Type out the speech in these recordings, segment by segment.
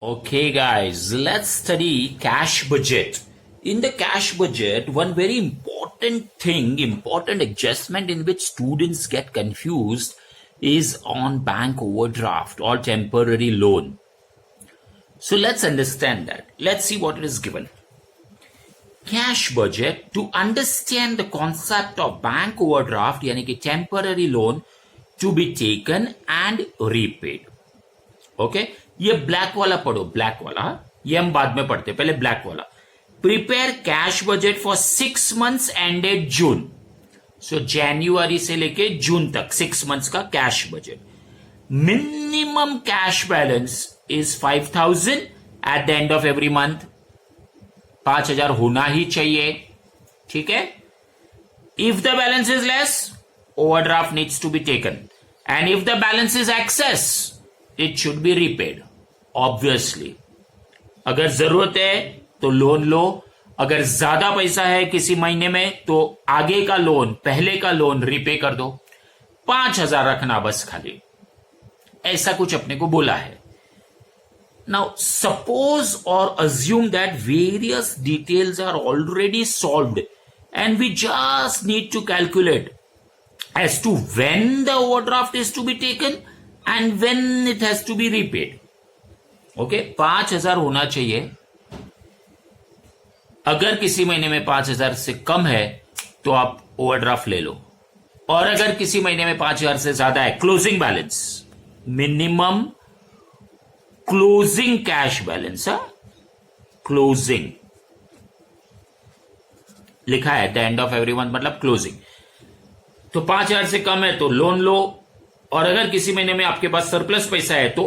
Okay, guys, let's study cash budget. In the cash budget, one very important adjustment in which students get confused is on bank overdraft or temporary loan. So let's understand that. Let's see what it is given. Cash budget, to understand the concept of bank overdraft, यानी कि temporary loan to be taken and repaid. Okay ये black वाला पढ़ो, black वाला, ये हम बाद में पढ़ते, पहले ब्लैक वाला. Prepare cash budget for 6 months ended June. So जनवरी से लेके जून तक 6 months का cash budget. Minimum cash balance is 5,000 at the end of every month. 5,000 होना ही चाहिए, ठीक है. If the balance is less, overdraft needs to be taken, and if the balance is excess, it should be repaid. Obviously अगर जरूरत है तो loan लो, अगर ज्यादा पैसा है किसी महीने में तो आगे का लोन, पहले का लोन रीपे कर दो. 5,000 रखना बस खाली, ऐसा कुछ अपने को बोला है. नाउ सपोज और assume that various details are already solved and we just need to calculate as to when the overdraft is to be taken and when it has to be repaid. Okay 5,000 होना चाहिए. अगर किसी महीने में 5,000 से कम है तो आप ओवरड्राफ्ट ले लो, और अगर किसी महीने में 5,000 से ज्यादा है, closing balance, minimum closing cash balance, closing लिखा है, the end of every month मतलब क्लोजिंग. तो 5,000 से कम है तो लोन लो, और अगर किसी महीने में आपके पास सरप्लस पैसा है तो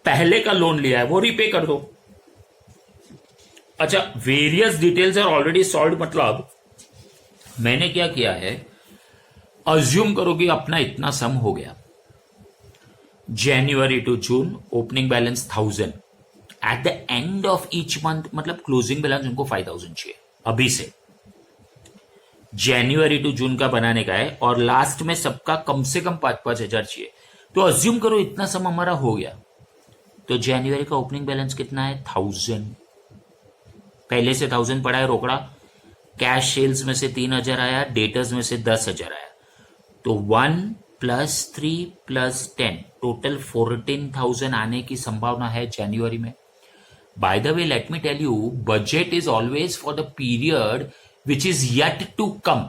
पहले का लोन लिया है वो रीपे कर दो. अच्छा, various details are already solve, मतलब मैंने क्या किया है, अज्यूम करो कि अपना इतना सम हो गया. January to June opening balance 1,000, at the end of each month मतलब क्लोजिंग बैलेंस उनको 5,000 चाहिए अभी से. जनवरी टू जून का बनाने का है और लास्ट में सबका कम से कम 5,000 चाहिए. तो अज्यूम करो इतना सम हमारा हो गया. तो जनवरी का ओपनिंग बैलेंस कितना है, 1,000. पहले से 1,000 पड़ा है रोकड़ा. कैश सेल्स में से 3,000 आया, डेटर्स में से 10,000 आया. तो 1 + 3 + 10 टोटल 14,000 आने की संभावना है जनवरी में. By the way let me tell you, budget is always for the period which is yet to come.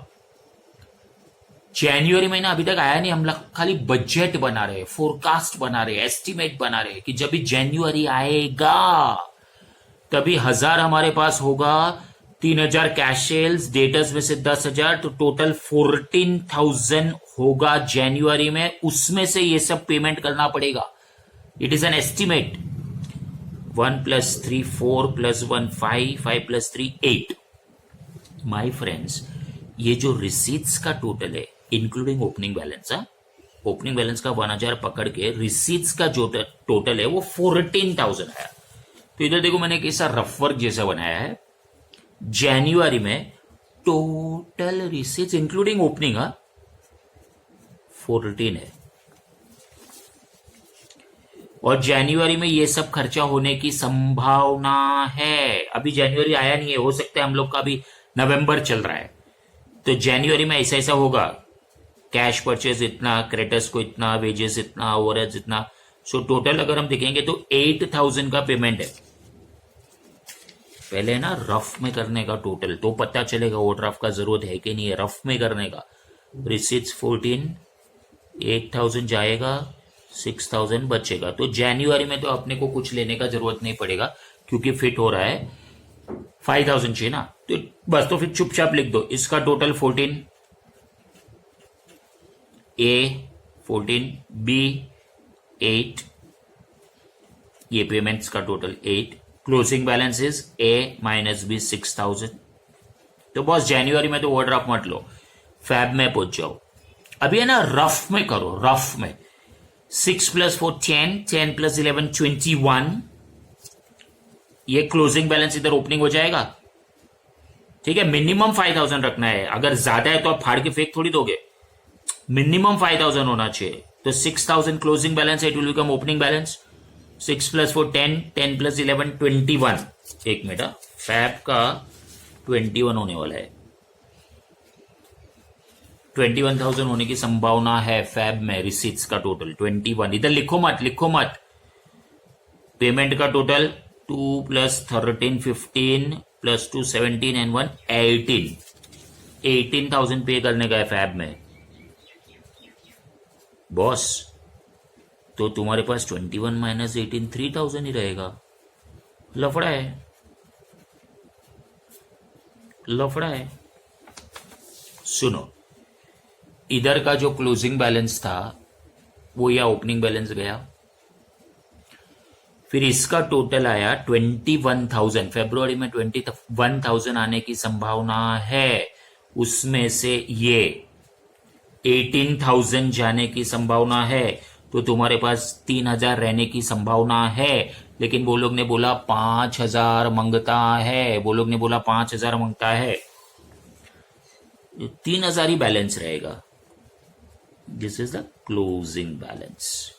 जनवरी महीना अभी तक आया नहीं, हम लोग खाली बजट बना रहे, फोरकास्ट बना रहे, एस्टिमेट बना रहे कि जब भी जनवरी आएगा तभी 1,000 हमारे पास होगा, 3,000 कैश सेल्स, डेटर्स में से 10,000, तो टोटल 14,000 होगा जनवरी में. उसमें से ये सब पेमेंट करना पड़ेगा. It is an estimate. 1 + 3 4 + 1 5 5 + 3 8. My friends, ये जो रिसीट्स का टोटल है including opening balance, opening balance का 1,000 पकड़ के रिसीट्स का जो टोटल है वो 14,000 है. तो इधर देखो मैंने कैसा रफ वर्क जैसा बनाया है. जनवरी में टोटल रिसीट्स इंक्लूडिंग ओपनिंग 14 है, और जनवरी में ये सब खर्चा होने की संभावना है. अभी जनवरी आया नहीं है, हो सकता है हम लोग का भी नवंबर चल रहा है. तो जनवरी में ऐसा ऐसा होगा, कैश परचेज इतना, क्रेडिटर्स को इतना, वेजेस इतना, ओवरहेड्स इतना. सो टोटल अगर हम देखेंगे तो 8,000 का पेमेंट है. पहले ना रफ में करने का टोटल, तो पता चलेगा ओवरड्राफ्ट का जरूरत है कि नहीं है. रफ में करने का रिसीट्स 14, 8,000 जाएगा, 6,000 बचेगा. तो जनवरी में तो अपने को कुछ लेने का जरूरत नहीं पड़ेगा क्योंकि फिट हो रहा है. 5,000 चाहिए ना, तो बस तो फिर चुपचाप लिख दो इसका टोटल 14, ए 14, बी 8, ये पेमेंट्स का total 8, closing balance is A - B 6,000. तो बस जनवरी में तो ओवरड्राफ्ट मत लो, फैब में पहुंच जाओ. अभी है ना रफ में करो, रफ में 6 + 4 10, 10 + 11 21. ये क्लोजिंग बैलेंस इधर ओपनिंग हो जाएगा, ठीक है. मिनिमम 5,000 रखना है, अगर ज्यादा है तो आप फाड़ के फेंक थोड़ी दोगे. मिनिमम 5,000 होना चाहिए. तो 6,000 closing balance, it will become opening balance. 6 + 4 10, 10 + 11 21। एक मिनट, फैब का 21 होने वाला है। 21,000 होने की संभावना है फैब में। रिसीट्स का टोटल 21। इधर लिखो मत। पेमेंट का टोटल 2 + 13 15 + 2 17 एंड 1 18। 18,000 पे करने का है फैब में बॉस। तो तुम्हारे पास 21 - 18 3,000 ही रहेगा। लफड़ा है। सुनो, इधर का जो क्लोजिंग बैलेंस था वो या ओपनिंग बैलेंस गया, फिर इसका टोटल आया 21,000। फरवरी में 21,000 आने की संभावना है, उसमें से ये 18,000 जाने की संभावना है, तो तुम्हारे पास 3,000 रहने की संभावना है। लेकिन वो लोग ने बोला 5,000 मांगता है, 3,000 ही बैलेंस रहेगा। This is the closing balance.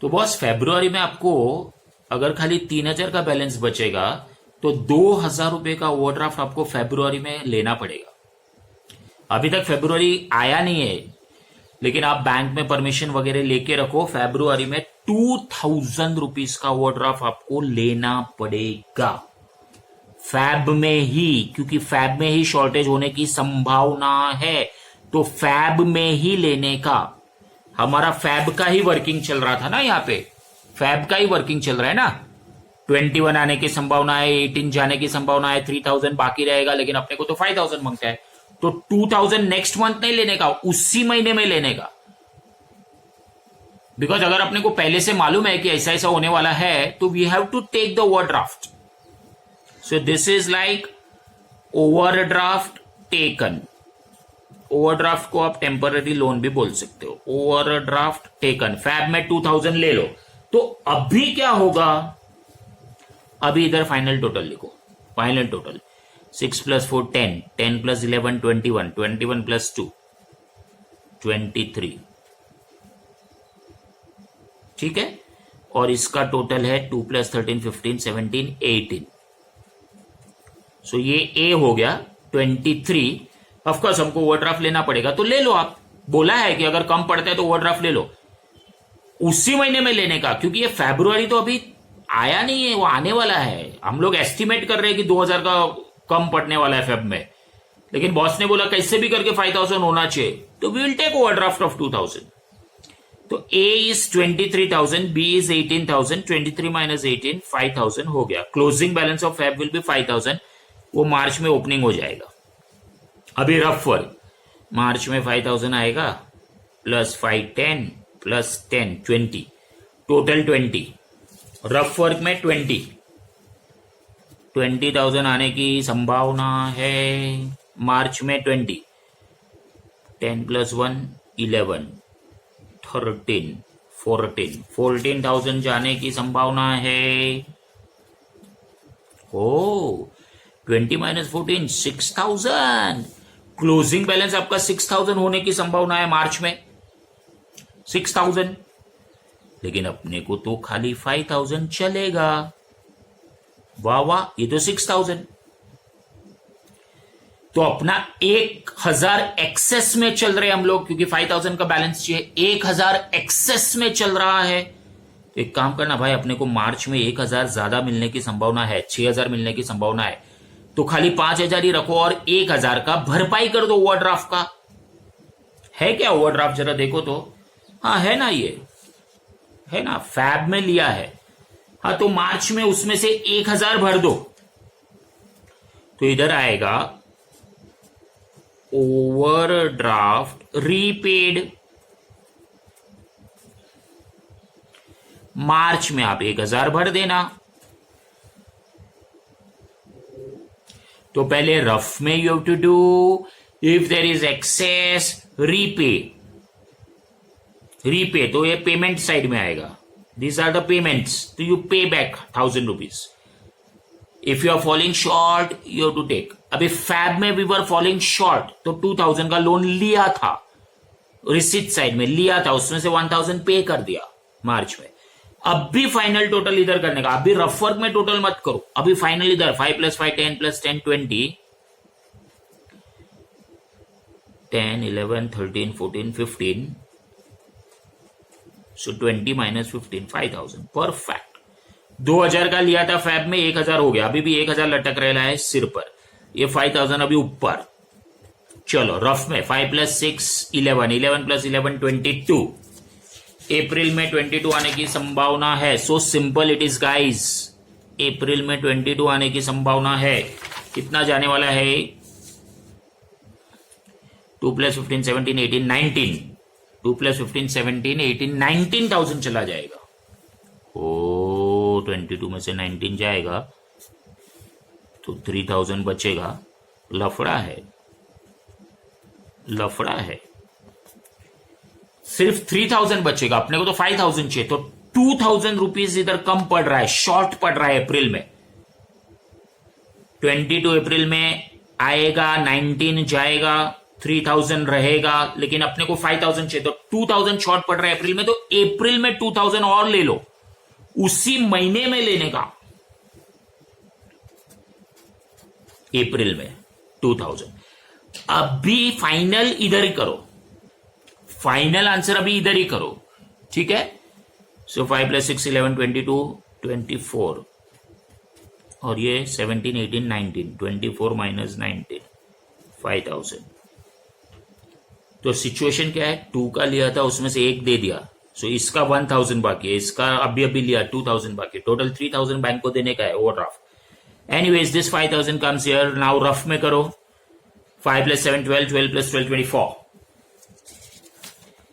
तो बॉस फरवरी में आपको अगर खाली 3,000 का बैलेंस बचेगा तो 2,000 रुपए का ओवरड्राफ्ट आपको फरवरी में लेना पड़ेगा। अभी तक फरवरी आया नहीं है, लेकिन आप बैंक में परमिशन वगैरह लेके रखो। फरवरी में 2,000 रुपीज का ओवरड्राफ्ट आपको लेना पड़ेगा फैब में ही, क्योंकि फैब में ही शॉर्टेज होने की संभावना है। तो फैब में ही लेने का, हमारा फैब का ही वर्किंग चल रहा था ना, यहाँ पे फैब का ही वर्किंग चल रहा है ना। 21 आने की संभावना है, 18 जाने की संभावना है, 3,000 बाकी रहेगा, लेकिन अपने को तो 5,000 मांगता है। तो 2,000 नेक्स्ट मंथ नहीं लेने का, उसी महीने में लेने का। बिकॉज अगर अपने को पहले से मालूम है कि ऐसा ऐसा होने वाला है, तो we have to take the overdraft. So this is like overdraft taken. Overdraft को आप टेम्पररी लोन भी बोल सकते हो। ओवरड्राफ्ट टेकन, फैब में 2,000 ले लो। तो अभी क्या होगा, अभी इधर फाइनल टोटल लिखो। Final total 6 + 4 10, 10 + 11 21, 21 + 2 23। ठीक है, और इसका टोटल है 2 + 13 15 17 18। सो ये ए हो गया 23। ऑफकोर्स हमको ओवरड्राफ्ट लेना पड़ेगा, तो ले लो। आप बोला है कि अगर कम पड़ता है तो ओवरड्राफ्ट ले लो उसी महीने में लेने का, क्योंकि ये फरवरी तो अभी आया नहीं है, वो आने वाला है। हम लोग एस्टिमेट कर रहे हैं कि 2,000 का कम पड़ने वाला है फेब में, लेकिन बॉस ने बोला कैसे भी करके 5,000 होना चाहिए, तो we will take overdraft of 2,000। तो ए इज 23,000, बी इज 18,000, 23 - 18 5,000 हो गया। Closing balance of Feb will be 5,000। वो मार्च में ओपनिंग हो जाएगा। अभी रफ वर्क, मार्च में 5,000 आएगा, plus 5 10 plus 10 20, total 20। Rough work में 20,000 आने की संभावना है। मार्च में 20, 10 + 1 11 13 14, 14,000 जाने की संभावना है। ओ 20 - 14 6,000। क्लोजिंग बैलेंस आपका 6,000 होने की संभावना है मार्च में, 6,000। लेकिन अपने को तो खाली 5,000 चलेगा। वाह वाह, ये तो 6,000। तो अपना 1,000 एक्सेस में चल रहे हम लोग, क्योंकि 5,000 का बैलेंस चाहिए। 1,000 एक्सेस में चल रहा है। तो एक काम करना भाई, अपने को मार्च में 1,000 ज्यादा मिलने की संभावना है, 6,000 मिलने की संभावना है, तो खाली 5,000 ही रखो और 1,000 का भरपाई कर दो ओवरड्राफ्ट का। है क्या ओवरड्राफ्ट, जरा देखो तो। हाँ है ना, ये है ना, फैब में लिया है। हाँ, तो मार्च में उसमें से 1,000 भर दो, तो इधर आएगा ओवरड्राफ्ट रीपेड। मार्च में आप 1,000 भर देना। तो पहले रफ में you have to do, if there is excess repay. Repay तो ये पेमेंट साइड में आएगा। दीज आर द पेमेंट्स, तो you pay back 1,000 rupees. If you are falling short you have to take. अभी फैब में we were falling short, तो 2,000 का loan लिया था, रिसिट साइड में लिया था, उसमें से 1000 पे कर दिया मार्च में। अब भी फाइनल टोटल इधर करने का, अभी रफ वर्क में टोटल मत करो, अभी फाइनल इधर 5 + 5 10 + 10 20 10 11 13 14 15 सो 20 - 15 5000 परफेक्ट। 2000 का लिया था फैब में, 1000 हो गया, अभी भी 1000 लटक रहा है सिर पर, ये 5000 अभी ऊपर। चलो रफ में 5 + 6 11 11 + 11 22, अप्रैल में 22 आने की संभावना है। So simple it is guys, अप्रैल में 22 आने की संभावना है। कितना जाने वाला है? 2 + 15 17 18 19, 2 + 15 17 18 19,000 चला जाएगा। ओ 22 में से 19 जाएगा तो 3000 बचेगा। लफड़ा है, लफड़ा है। सिर्फ 3000 बचेगा, अपने को तो 5000 चाहिए, तो 2000 रुपीज इधर कम पड़ रहा है, शॉर्ट पड़ रहा है अप्रैल में। 22 अप्रैल में आएगा, 19 जाएगा, 3000 रहेगा, लेकिन अपने को 5000 चाहिए, तो 2000 शॉर्ट पड़ रहा है अप्रैल में, तो अप्रैल में 2000 और ले लो, उसी महीने में लेने का। अप्रैल में 2000। अभी फाइनल इधर ही करो, फाइनल आंसर अभी इधर ही करो, ठीक है। सो 5 + 6 11 22 24 और ये 17 18 19 24 - 19 5000। तो सिचुएशन क्या है? 2 का लिया था, उसमें से 1 दे दिया, सो इसका 1000 बाकी है, इसका अभी अभी लिया 2000 बाकी, टोटल 3000 बैंक को देने का है overdraft. Anyways this 5000 comes here. Now rough में करो, 5 + 7 12 12 + 12 24।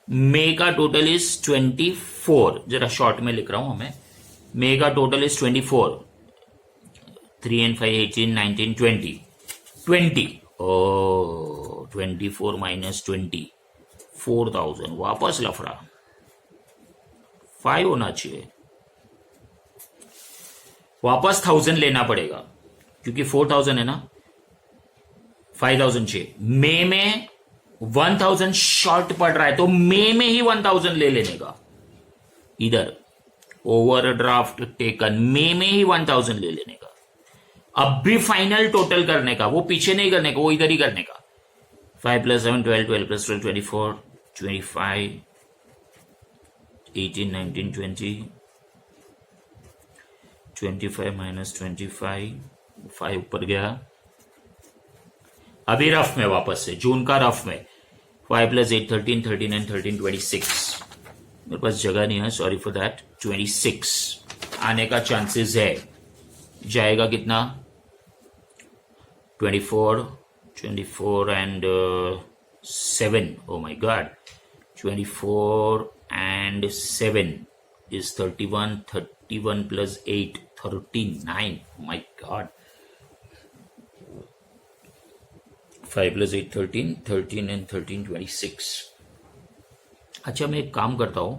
मे का टोटल इज 24, जरा शॉर्ट में लिख रहा हूं हमें। मे का टोटल इज 24, 3 and 5 18 19 20 20। ओ 24 - 20 4000, वापस लफड़ा। 5 होना चाहिए, वापस 1000 लेना पड़ेगा क्योंकि 4000 है ना, 5000 चाहिए। मे में 1000 शॉर्ट पड़ रहा है, तो मे में ही 1000 ले लेने का। इधर ओवरड्राफ्ट टेकन, मे में ही 1000 ले लेने का। अब भी फाइनल टोटल करने का, वो पीछे नहीं करने का, वो इधर ही करने का। 5 + 7 12 12 + 12 24 25 18 19 20 25 - 25 5 ऊपर गया। अभी रफ में वापस से, जून का रफ में 5 + 8 13 13 and 13 26। मेरे पास जगह नहीं है, सॉरी फॉर दैट। 26 आने का चांसेस है। जाएगा कितना? 24 and 7, oh my god, 24 and 7 is 31, 31 + 8 39, oh my god। 5 + 8 13 13 and 13 26। अच्छा मैं एक काम करता हूं,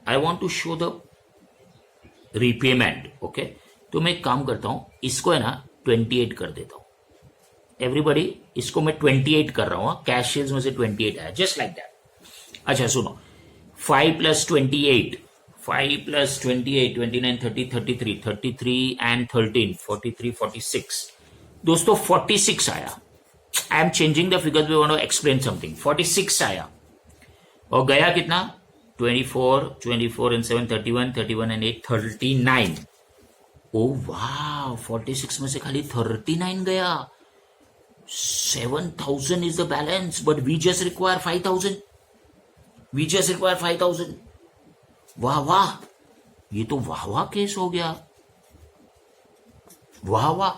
I want to show the repayment, okay. तो मैं एक काम करता हूं, इसको है ना 28 कर देता हूं। एवरीबडी, इसको मैं 28 कर रहा हूं, कैश सेल्स में से 28 है, जस्ट लाइक दैट। अच्छा सुनो, 5 + 28 5 + 28 29 30 33 33 and 13 43 46। दोस्तों 46 आया। I am changing the figures, we want to explain something. 46 आया और गया कितना? 24 24 and 7 31 31 and 8 39। ओ वाह, 46 में से खाली 39 गया। 7000 is the balance, but we just require 5000। we just require 5000। वाह वाह, ये तो वाह वाह केस हो गया। वाह वाह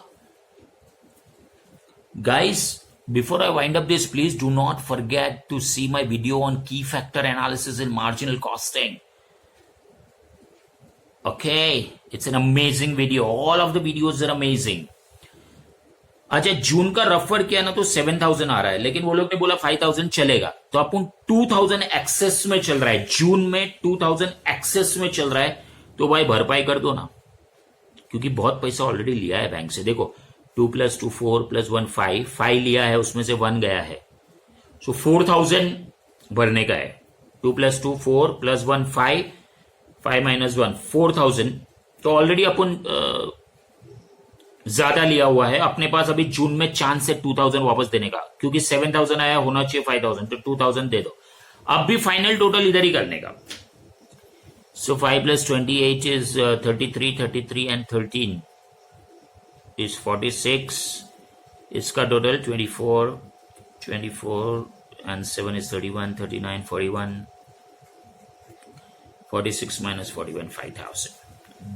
guys, before I wind up this, please do not forget to see my video on key factor analysis and marginal costing. Okay, it's an amazing video. All of the videos are amazing. अच्छा, जून का रफर किया ना तो 7000 आ रहा है, लेकिन वो लोग ने बोला 5000 चलेगा, तो अपन 2000 एक्सेस में चल रहा है। जून में 2000 एक्सेस में चल रहा है, तो भाई भरपाई कर दो ना, क्योंकि बहुत पैसा ऑलरेडी लिया है बैंक से। देखो 2 + 2 4 + 1 5, 5 लिया है, उसमें से 1 गया है, सो 4000 भरने का है। 2 + 2 4 + 1 5, 5 - 1 4000। तो ऑलरेडी अपन ज्यादा लिया हुआ है, अपने पास अभी जून में चांस है 2000 वापस देने का, क्योंकि 7000 आया, होना चाहिए 5000, तो 2000 दे दो। अब भी फाइनल टोटल इधर ही करने का। So 5 + 28 is 33, 33 and 13 is 46. इसका total 24, 24 and 7 is 31, 39, 41, 46 minus 41, 5000.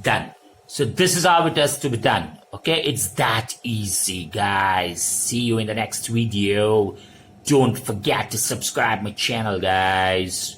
Done. So this is how it has to be done. Okay, it's that easy, guys. See you in the next video. Don't forget to subscribe my channel, guys.